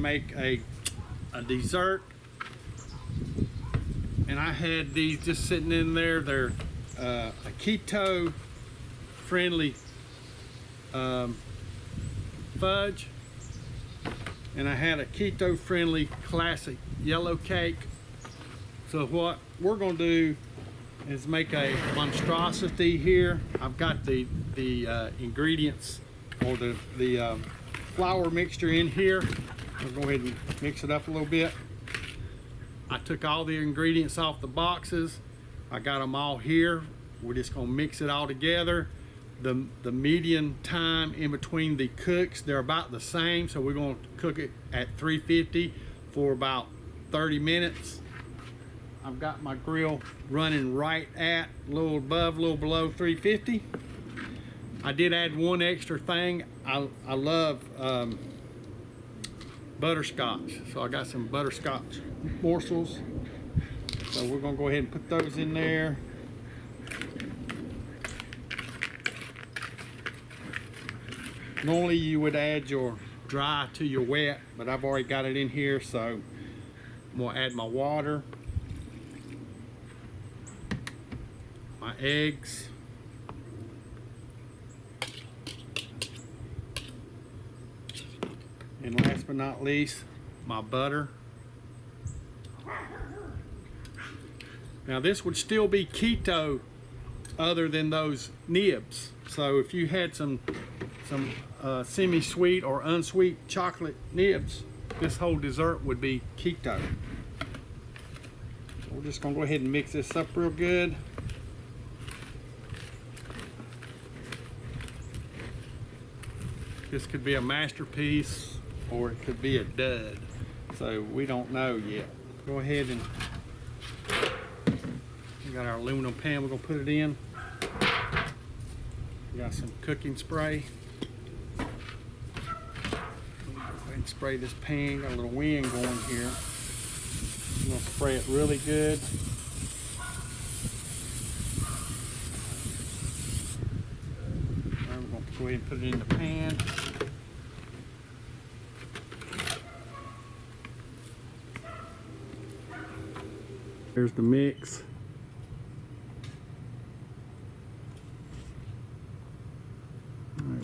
make a dessert. And I had these just sitting in there. They're a keto friendly fudge, and I had a keto friendly classic yellow cake. So what we're going to do is make a monstrosity here. I've got the ingredients or the flour mixture in here. I'll go ahead and mix it up a little bit. I took all the ingredients off the boxes. I got them all here. We're just going to mix it all together. The median time in between the cooks, they're about the same, so we're going to cook it at 350 for about 30 minutes. I've got my grill running right at a little above, a little below 350. I did add one extra thing. I love butterscotch, so I got some butterscotch morsels. So we're going to go ahead and put those in there. Normally you would add your dry to your wet, but I've already got it in here, so I'm going to add my water, my eggs, and last but not least, my butter. Now this would still be keto other than those nibs. So if you had some semi-sweet or unsweet chocolate nibs, this whole dessert would be keto. So we're just gonna go ahead and mix this up real good. This could be a masterpiece or it could be a dud. So we don't know yet. Go ahead and we got our aluminum pan, we're gonna put it in. We got some cooking spray. Go ahead and spray this pan, got a little wind going here. I'm gonna spray it really good. I'm gonna go ahead and put it in the pan. There's the mix.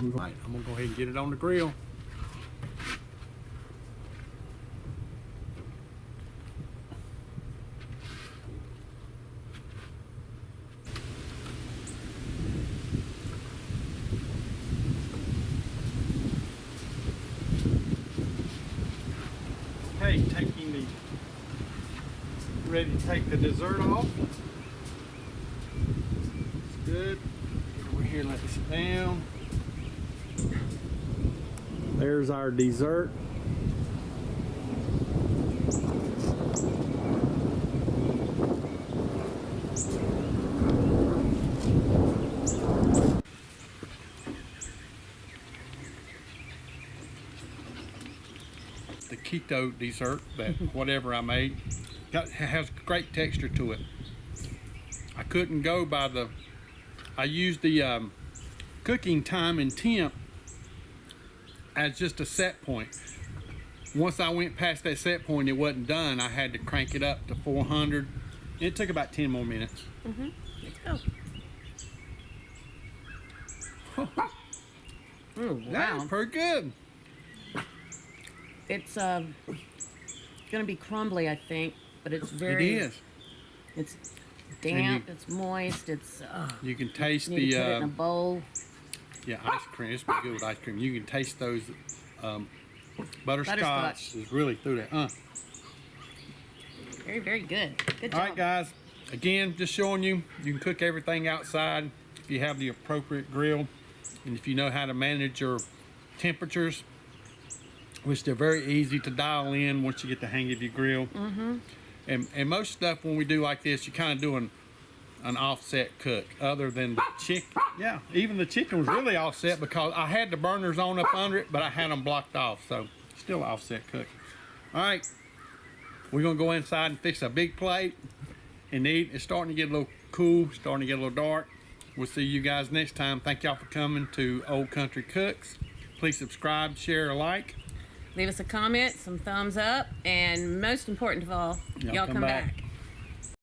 Alright, I'm gonna go ahead and get it on the grill. Okay, ready to take the dessert off. It's good. Get over here and let this sit down. There's our dessert. The keto dessert, that whatever I made, has great texture to it. I couldn't go by I used the cooking time and temp as just a set point. Once I went past that set point, it wasn't done. I had to crank it up to 400. It took about 10 more minutes. Let's go. Ooh, wow. That was pretty good. It's gonna be crumbly, I think, but it's very. It is. It's damp. It's moist. It's. You can taste you need the. to put it in a bowl. Yeah, ice cream. It's pretty good with ice cream. You can taste those butterscotch is really through that. Very, very good. Good job. All right, guys. Again, just showing you can cook everything outside if you have the appropriate grill, and if you know how to manage your temperatures, which they're very easy to dial in once you get the hang of your grill. And most stuff when we do like this, you're kind of doing an offset cook, other than the chicken. Yeah, even the chicken was really offset because I had the burners on up under it, but I had them blocked off, so still offset cook. All right, we're gonna go inside and fix a big plate and eat. It's starting to get a little cool, starting to get a little dark. We'll see you guys next time. Thank y'all for coming to Old Country Cooks. Please subscribe, share, like. Leave us a comment, some thumbs up, and most important of all, y'all come back.